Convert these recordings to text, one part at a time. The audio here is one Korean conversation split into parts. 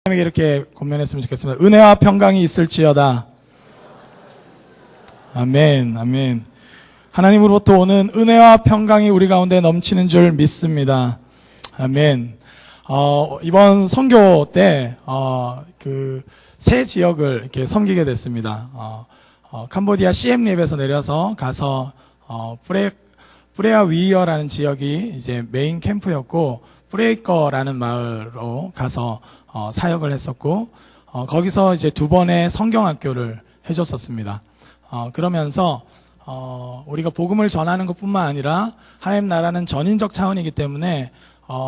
하나님에게 이렇게 권면했으면 좋겠습니다. 은혜와 평강이 있을지어다. 아멘, 아멘. 하나님으로부터 오는 은혜와 평강이 우리 가운데 넘치는 줄 믿습니다. 아멘. 이번 선교 때, 새 지역을 이렇게 섬기게 됐습니다. 캄보디아 시엠립에서 내려서 가서, 프레아 위어라는 지역이 이제 메인 캠프였고, 프레이커라는 마을로 가서, 사역을 했었고, 거기서 이제 2번의 성경학교를 해줬었습니다. 그러면서, 우리가 복음을 전하는 것 뿐만 아니라, 하나님 나라는 전인적 차원이기 때문에,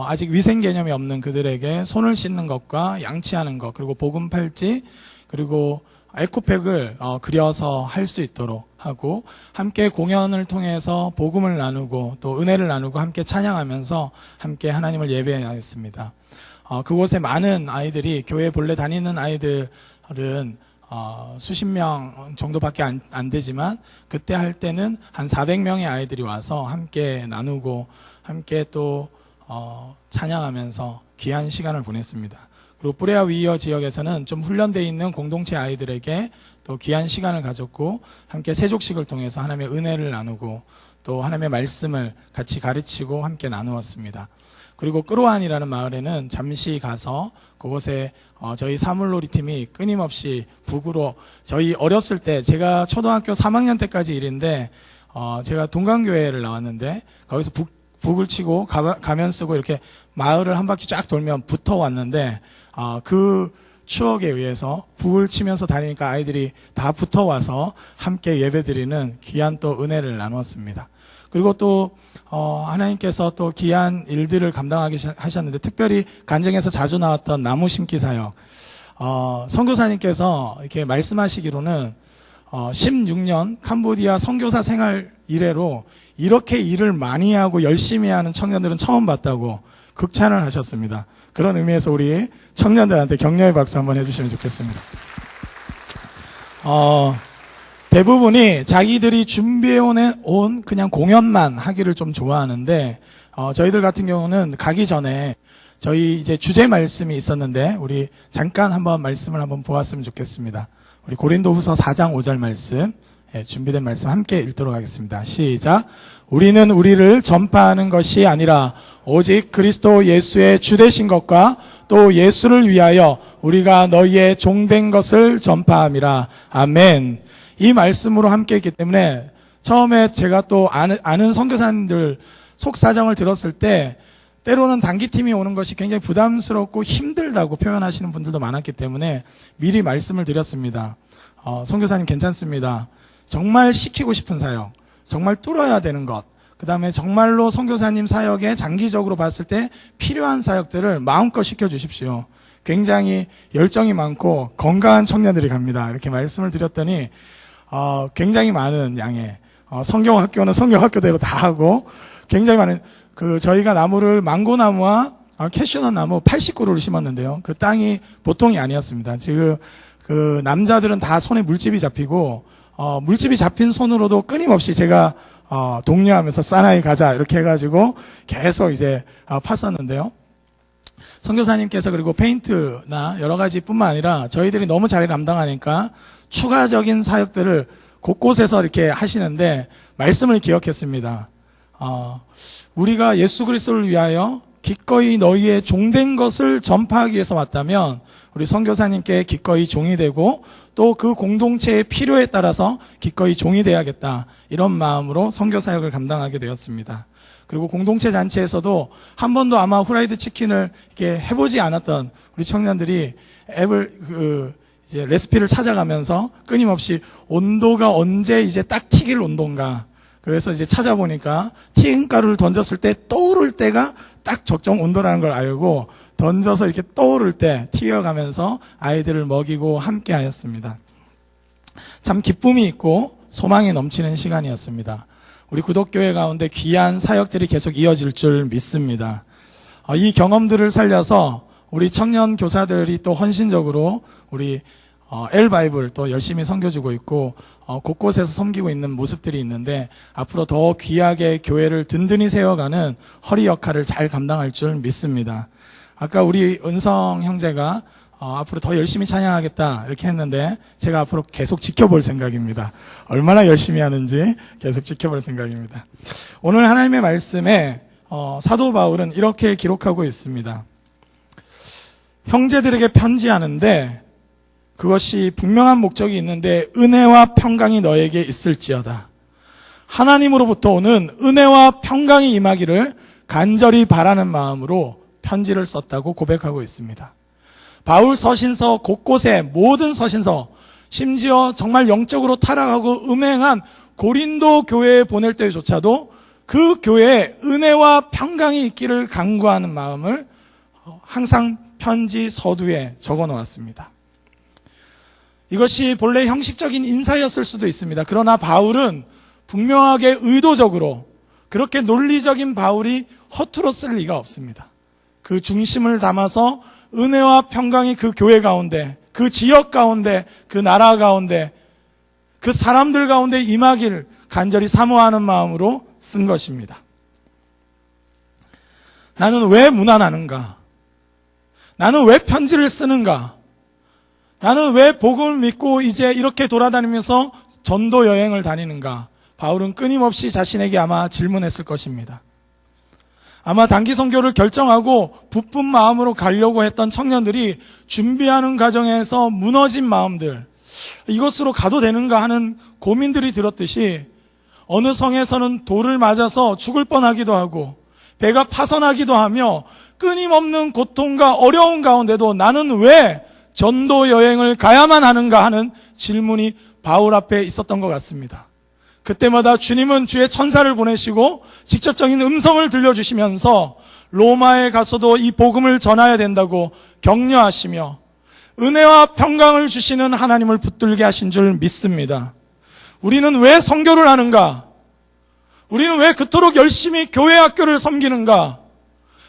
아직 위생 개념이 없는 그들에게 손을 씻는 것과 양치하는 것, 그리고 복음 팔찌, 그리고 에코백을 그려서 할 수 있도록 하고, 함께 공연을 통해서 복음을 나누고 또 은혜를 나누고 함께 찬양하면서 함께 하나님을 예배하였습니다. 그곳에 많은 아이들이, 교회 본래 다니는 아이들은 수십 명 정도밖에 안 되지만, 그때 할 때는 한 400명의 아이들이 와서 함께 나누고 함께 또 찬양하면서 귀한 시간을 보냈습니다. 그리고 프레아 위어 지역에서는 좀 훈련되어 있는 공동체 아이들에게 또 귀한 시간을 가졌고, 함께 세족식을 통해서 하나님의 은혜를 나누고 또 하나님의 말씀을 같이 가르치고 함께 나누었습니다. 그리고 끄로안이라는 마을에는 잠시 가서 그곳에 저희 사물놀이 팀이 끊임없이 북으로, 저희 어렸을 때, 제가 초등학교 3학년 때까지 일인데, 제가 동강교회를 나왔는데 거기서 북을 치고 가면 쓰고 이렇게 마을을 한 바퀴 쫙 돌면 붙어 왔는데, 그 추억에 의해서 북을 치면서 다니니까 아이들이 다 붙어 와서 함께 예배드리는 귀한 또 은혜를 나누었습니다. 그리고 또 하나님께서 또 귀한 일들을 감당하게 하셨는데, 특별히 간증에서 자주 나왔던 나무 심기 사역, 선교사님께서 이렇게 말씀하시기로는 16년 캄보디아 선교사 생활 이래로 이렇게 일을 많이 하고 열심히 하는 청년들은 처음 봤다고 극찬을 하셨습니다. 그런 의미에서 우리 청년들한테 격려의 박수 한번 해주시면 좋겠습니다. 대부분이 자기들이 준비해온 그냥 공연만 하기를 좀 좋아하는데, 저희들 같은 경우는 가기 전에 저희 이제 주제 말씀이 있었는데, 우리 잠깐 한번 말씀을 한번 보았으면 좋겠습니다. 우리 고린도후서 4장 5절 말씀, 준비된 말씀 함께 읽도록 하겠습니다. 시작. 우리는 우리를 전파하는 것이 아니라 오직 그리스도 예수의 주되신 것과 또 예수를 위하여 우리가 너희의 종된 것을 전파함이라. 아멘. 이 말씀으로 함께 했기 때문에 처음에 제가 또 아는 선교사님들 속사정을 들었을 때, 때로는 단기팀이 오는 것이 굉장히 부담스럽고 힘들다고 표현하시는 분들도 많았기 때문에 미리 말씀을 드렸습니다. 선교사님 괜찮습니다. 정말 시키고 싶은 사역, 정말 뚫어야 되는 것, 그 다음에 정말로 선교사님 사역에 장기적으로 봤을 때 필요한 사역들을 마음껏 시켜주십시오. 굉장히 열정이 많고 건강한 청년들이 갑니다. 이렇게 말씀을 드렸더니 굉장히 많은 양의 성경학교는 성경학교대로 다 하고, 굉장히 많은, 저희가 나무를 망고나무와 캐슈넛 나무 80그루를 심었는데요. 그 땅이 보통이 아니었습니다. 지금 남자들은 다 손에 물집이 잡히고, 물집이 잡힌 손으로도 끊임없이 제가 독려하면서 사나이 가자 이렇게 해가지고 계속 이제 팠었는데요. 선교사님께서 그리고 페인트나 여러 가지 뿐만 아니라 저희들이 너무 잘 감당하니까 추가적인 사역들을 곳곳에서 이렇게 하시는데, 말씀을 기억했습니다. 우리가 예수 그리스도를 위하여 기꺼이 너희의 종된 것을 전파하기 위해서 왔다면 우리 선교사님께 기꺼이 종이 되고, 또 그 공동체의 필요에 따라서 기꺼이 종이 돼야겠다, 이런 마음으로 선교 사역을 감당하게 되었습니다. 그리고 공동체 잔치에서도 한 번도 아마 후라이드 치킨을 이렇게 해보지 않았던 우리 청년들이 이제 레시피를 찾아가면서 끊임없이 온도가 언제 이제 딱 튀길 온도인가, 그래서 이제 찾아보니까 튀김가루를 던졌을 때 떠오를 때가 딱 적정 온도라는 걸 알고 던져서 이렇게 떠오를 때 튀겨가면서 아이들을 먹이고 함께 하였습니다. 참 기쁨이 있고 소망이 넘치는 시간이었습니다. 우리 구독교회 가운데 귀한 사역들이 계속 이어질 줄 믿습니다. 이 경험들을 살려서 우리 청년 교사들이 또 헌신적으로 우리 엘바이블 또 열심히 섬겨주고 있고, 곳곳에서 섬기고 있는 모습들이 있는데, 앞으로 더 귀하게 교회를 든든히 세워가는 허리 역할을 잘 감당할 줄 믿습니다. 아까 우리 은성 형제가 앞으로 더 열심히 찬양하겠다 이렇게 했는데 제가 앞으로 계속 지켜볼 생각입니다. 얼마나 열심히 하는지 계속 지켜볼 생각입니다. 오늘 하나님의 말씀에 사도 바울은 이렇게 기록하고 있습니다. 형제들에게 편지하는데 그것이 분명한 목적이 있는데 은혜와 평강이 너에게 있을지어다. 하나님으로부터 오는 은혜와 평강이 임하기를 간절히 바라는 마음으로 편지를 썼다고 고백하고 있습니다. 바울 서신서 곳곳에 모든 서신서 심지어 정말 영적으로 타락하고 음행한 고린도 교회에 보낼 때조차도 그 교회에 은혜와 평강이 있기를 간구하는 마음을 항상 편지 서두에 적어 놓았습니다. 이것이 본래 형식적인 인사였을 수도 있습니다. 그러나 바울은 분명하게 의도적으로 그렇게 논리적인 바울이 허투루 쓸 리가 없습니다. 그 중심을 담아서 은혜와 평강이 그 교회 가운데, 그 지역 가운데, 그 나라 가운데, 그 사람들 가운데 임하기를 간절히 사모하는 마음으로 쓴 것입니다. 나는 왜 문안하는가? 나는 왜 편지를 쓰는가? 나는 왜 복음을 믿고 이제 이렇게 돌아다니면서 전도 여행을 다니는가? 바울은 끊임없이 자신에게 아마 질문했을 것입니다. 아마 단기 선교를 결정하고 부푼 마음으로 가려고 했던 청년들이 준비하는 과정에서 무너진 마음들, 이것으로 가도 되는가 하는 고민들이 들었듯이 어느 성에서는 돌을 맞아서 죽을 뻔하기도 하고 배가 파선하기도 하며 끊임없는 고통과 어려운 가운데도 나는 왜 전도 여행을 가야만 하는가 하는 질문이 바울 앞에 있었던 것 같습니다. 그때마다 주님은 주의 천사를 보내시고 직접적인 음성을 들려주시면서 로마에 가서도 이 복음을 전해야 된다고 격려하시며 은혜와 평강을 주시는 하나님을 붙들게 하신 줄 믿습니다. 우리는 왜 선교를 하는가? 우리는 왜 그토록 열심히 교회 학교를 섬기는가?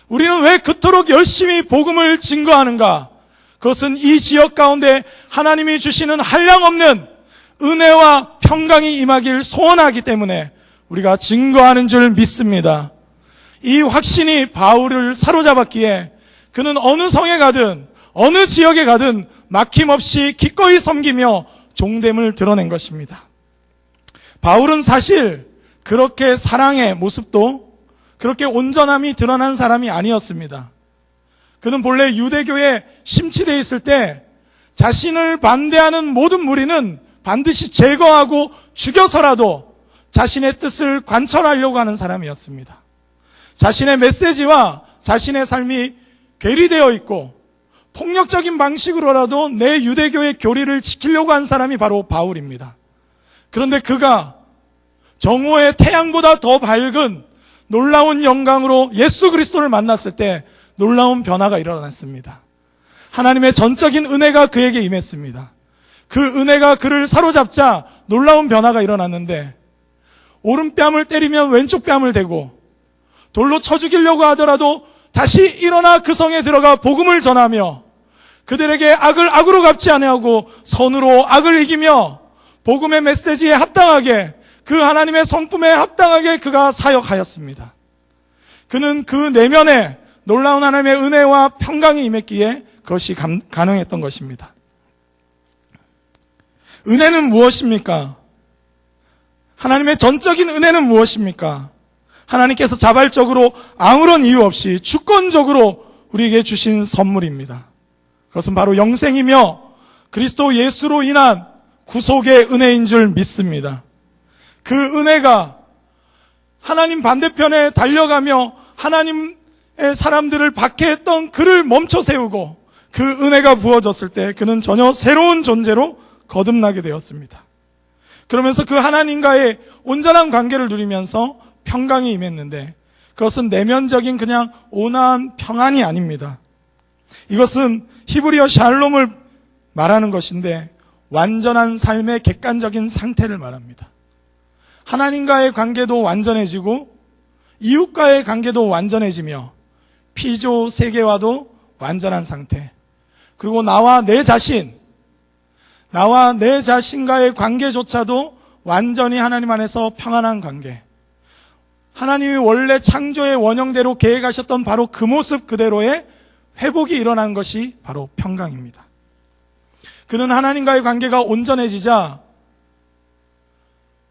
우리는 왜 그토록 열심히 복음을 증거하는가? 그것은 이 지역 가운데 하나님이 주시는 한량없는 은혜와 평강이 임하길 소원하기 때문에 우리가 증거하는 줄 믿습니다. 이 확신이 바울을 사로잡았기에 그는 어느 성에 가든 어느 지역에 가든 막힘없이 기꺼이 섬기며 종됨을 드러낸 것입니다. 바울은 사실 그렇게 사랑의 모습도 그렇게 온전함이 드러난 사람이 아니었습니다. 그는 본래 유대교에 심취되어 있을 때 자신을 반대하는 모든 무리는 반드시 제거하고 죽여서라도 자신의 뜻을 관철하려고 하는 사람이었습니다. 자신의 메시지와 자신의 삶이 괴리되어 있고 폭력적인 방식으로라도 내 유대교의 교리를 지키려고 한 사람이 바로 바울입니다. 그런데 그가 정오의 태양보다 더 밝은 놀라운 영광으로 예수 그리스도를 만났을 때 놀라운 변화가 일어났습니다. 하나님의 전적인 은혜가 그에게 임했습니다. 그 은혜가 그를 사로잡자 놀라운 변화가 일어났는데 오른뺨을 때리면 왼쪽 뺨을 대고 돌로 쳐 죽이려고 하더라도 다시 일어나 그 성에 들어가 복음을 전하며 그들에게 악을 악으로 갚지 아니하고 선으로 악을 이기며 복음의 메시지에 합당하게 그 하나님의 성품에 합당하게 그가 사역하였습니다. 그는 그 내면에 놀라운 하나님의 은혜와 평강이 임했기에 그것이 가능했던 것입니다. 은혜는 무엇입니까? 하나님의 전적인 은혜는 무엇입니까? 하나님께서 자발적으로 아무런 이유 없이 주권적으로 우리에게 주신 선물입니다. 그것은 바로 영생이며 그리스도 예수로 인한 구속의 은혜인 줄 믿습니다. 그 은혜가 하나님 반대편에 달려가며 하나님의 사람들을 박해했던 그를 멈춰 세우고 그 은혜가 부어졌을 때 그는 전혀 새로운 존재로 거듭나게 되었습니다. 그러면서 그 하나님과의 온전한 관계를 누리면서 평강이 임했는데 그것은 내면적인 그냥 온화한 평안이 아닙니다. 이것은 히브리어 샬롬을 말하는 것인데 완전한 삶의 객관적인 상태를 말합니다. 하나님과의 관계도 완전해지고 이웃과의 관계도 완전해지며 피조 세계와도 완전한 상태, 그리고 나와 내 자신과의 관계조차도 완전히 하나님 안에서 평안한 관계, 하나님이 원래 창조의 원형대로 계획하셨던 바로 그 모습 그대로의 회복이 일어난 것이 바로 평강입니다. 그는 하나님과의 관계가 온전해지자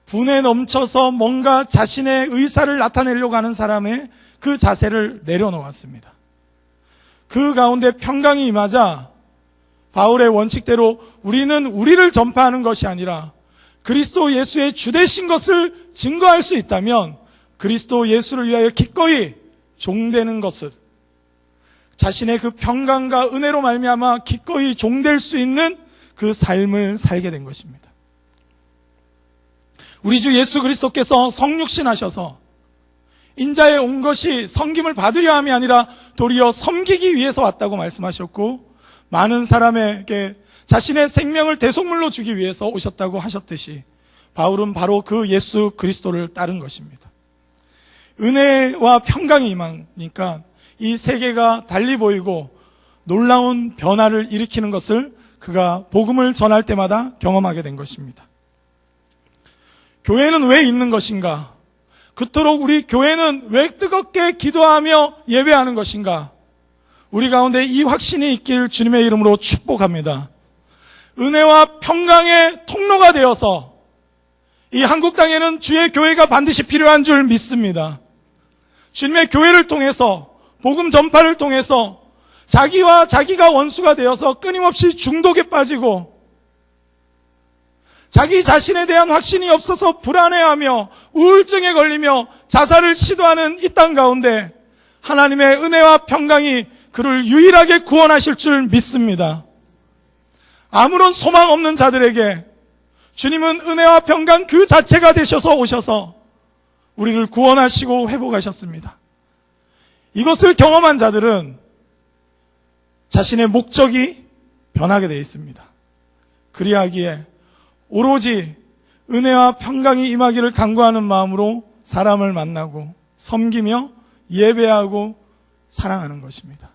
분에 넘쳐서 뭔가 자신의 의사를 나타내려고 하는 사람의 그 자세를 내려놓았습니다. 그 가운데 평강이 임하자 바울의 원칙대로 우리는 우리를 전파하는 것이 아니라 그리스도 예수의 주되신 것을 증거할 수 있다면 그리스도 예수를 위하여 기꺼이 종되는 것을, 자신의 그 평강과 은혜로 말미암아 기꺼이 종될 수 있는 그 삶을 살게 된 것입니다. 우리 주 예수 그리스도께서 성육신하셔서 인자에 온 것이 섬김을 받으려 함이 아니라 도리어 섬기기 위해서 왔다고 말씀하셨고, 많은 사람에게 자신의 생명을 대속물로 주기 위해서 오셨다고 하셨듯이 바울은 바로 그 예수 그리스도를 따른 것입니다. 은혜와 평강이 임하니까 이 세계가 달리 보이고 놀라운 변화를 일으키는 것을 그가 복음을 전할 때마다 경험하게 된 것입니다. 교회는 왜 있는 것인가? 그토록 우리 교회는 왜 뜨겁게 기도하며 예배하는 것인가? 우리 가운데 이 확신이 있길 주님의 이름으로 축복합니다. 은혜와 평강의 통로가 되어서 이 한국 땅에는 주의 교회가 반드시 필요한 줄 믿습니다. 주님의 교회를 통해서, 복음 전파를 통해서 자기가 원수가 되어서 끊임없이 중독에 빠지고 자기 자신에 대한 확신이 없어서 불안해하며 우울증에 걸리며 자살을 시도하는 이 땅 가운데 하나님의 은혜와 평강이 그를 유일하게 구원하실 줄 믿습니다. 아무런 소망 없는 자들에게 주님은 은혜와 평강 그 자체가 되셔서 오셔서 우리를 구원하시고 회복하셨습니다. 이것을 경험한 자들은 자신의 목적이 변하게 되어 있습니다. 그리하기에 오로지 은혜와 평강이 임하기를 간구하는 마음으로 사람을 만나고 섬기며 예배하고 사랑하는 것입니다.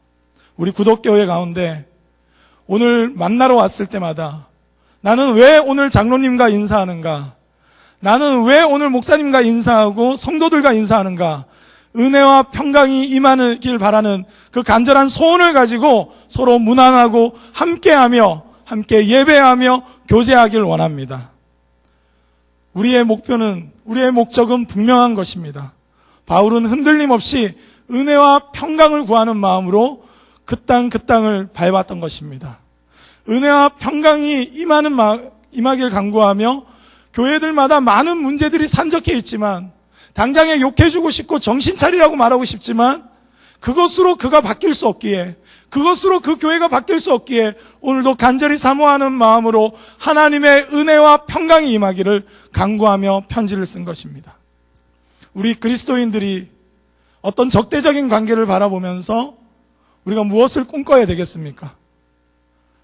우리 구독교회 가운데 오늘 만나러 왔을 때마다 나는 왜 오늘 장로님과 인사하는가? 나는 왜 오늘 목사님과 인사하고 성도들과 인사하는가? 은혜와 평강이 임하길 바라는 그 간절한 소원을 가지고 서로 문안하고 함께하며 함께 예배하며 교제하길 원합니다. 우리의 목적은 분명한 것입니다. 바울은 흔들림 없이 은혜와 평강을 구하는 마음으로 그 땅을 밟았던 것입니다. 은혜와 평강이 임하길 간구하며 교회들마다 많은 문제들이 산적해 있지만 당장에 욕해주고 싶고 정신 차리라고 말하고 싶지만 그것으로 그가 바뀔 수 없기에, 그것으로 그 교회가 바뀔 수 없기에 오늘도 간절히 사모하는 마음으로 하나님의 은혜와 평강이 임하기를 간구하며 편지를 쓴 것입니다. 우리 그리스도인들이 어떤 적대적인 관계를 바라보면서 우리가 무엇을 꿈꿔야 되겠습니까?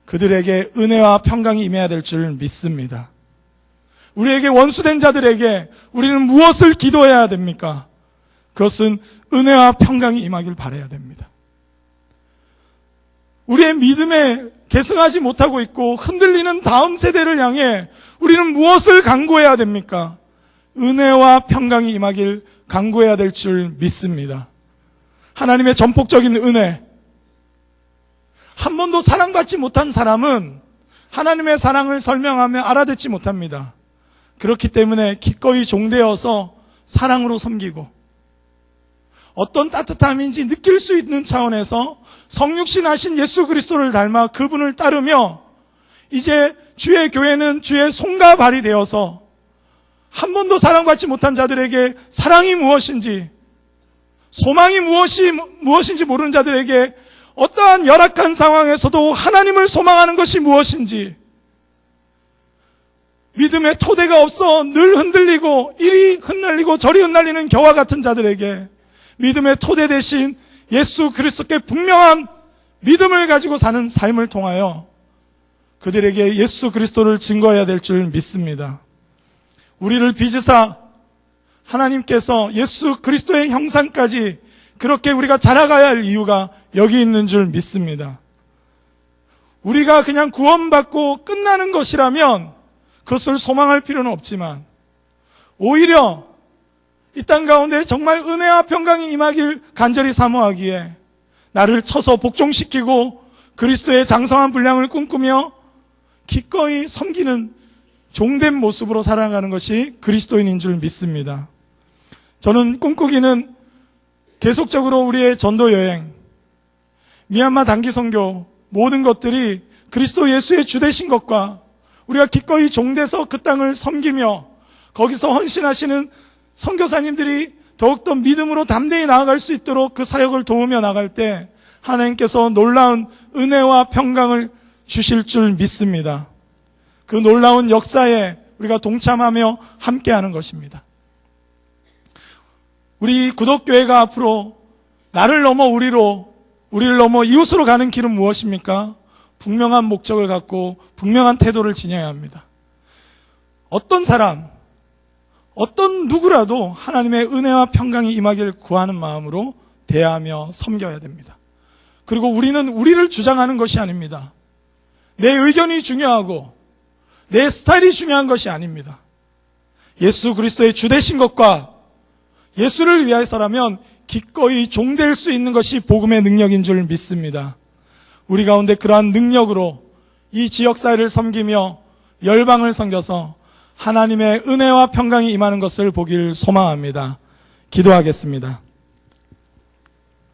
그들에게 은혜와 평강이 임해야 될 줄 믿습니다. 우리에게 원수된 자들에게 우리는 무엇을 기도해야 됩니까? 그것은 은혜와 평강이 임하길 바라야 됩니다. 우리의 믿음에 계승하지 못하고 있고 흔들리는 다음 세대를 향해 우리는 무엇을 간구해야 됩니까? 은혜와 평강이 임하길 간구해야 될 줄 믿습니다. 하나님의 전폭적인 은혜, 한 번도 사랑받지 못한 사람은 하나님의 사랑을 설명하며 알아듣지 못합니다. 그렇기 때문에 기꺼이 종되어서 사랑으로 섬기고 어떤 따뜻함인지 느낄 수 있는 차원에서 성육신하신 예수 그리스도를 닮아 그분을 따르며 이제 주의 교회는 주의 손과 발이 되어서 한 번도 사랑받지 못한 자들에게 사랑이 무엇인지, 소망이 무엇인지 모르는 자들에게 어떠한 열악한 상황에서도 하나님을 소망하는 것이 무엇인지, 믿음의 토대가 없어 늘 흔들리고 이리 흩날리고 저리 흩날리는 겨와 같은 자들에게 믿음의 토대 대신 예수 그리스도께 분명한 믿음을 가지고 사는 삶을 통하여 그들에게 예수 그리스도를 증거해야 될 줄 믿습니다. 우리를 빚으사 하나님께서 예수 그리스도의 형상까지 그렇게 우리가 자라가야 할 이유가 여기 있는 줄 믿습니다. 우리가 그냥 구원받고 끝나는 것이라면 그것을 소망할 필요는 없지만 오히려 이 땅 가운데 정말 은혜와 평강이 임하길 간절히 사모하기에 나를 쳐서 복종시키고 그리스도의 장성한 분량을 꿈꾸며 기꺼이 섬기는 종된 모습으로 살아가는 것이 그리스도인인 줄 믿습니다. 저는 꿈꾸기는 계속적으로 우리의 전도 여행, 미얀마 단기 선교 모든 것들이 그리스도 예수의 주 되신 것과 우리가 기꺼이 종돼서 그 땅을 섬기며 거기서 헌신하시는 선교사님들이 더욱더 믿음으로 담대히 나아갈 수 있도록 그 사역을 도우며 나갈 때 하나님께서 놀라운 은혜와 평강을 주실 줄 믿습니다. 그 놀라운 역사에 우리가 동참하며 함께하는 것입니다. 우리 구독교회가 앞으로 나를 넘어 우리를 넘어 이웃으로 가는 길은 무엇입니까? 분명한 목적을 갖고 분명한 태도를 지녀야 합니다. 어떤 사람, 어떤 누구라도 하나님의 은혜와 평강이 임하기를 구하는 마음으로 대하며 섬겨야 됩니다. 그리고 우리는 우리를 주장하는 것이 아닙니다. 내 의견이 중요하고 내 스타일이 중요한 것이 아닙니다. 예수 그리스도의 주 되신 것과 예수를 위해서라면 기꺼이 종될 수 있는 것이 복음의 능력인 줄 믿습니다. 우리 가운데 그러한 능력으로 이 지역사회를 섬기며 열방을 섬겨서 하나님의 은혜와 평강이 임하는 것을 보기를 소망합니다. 기도하겠습니다.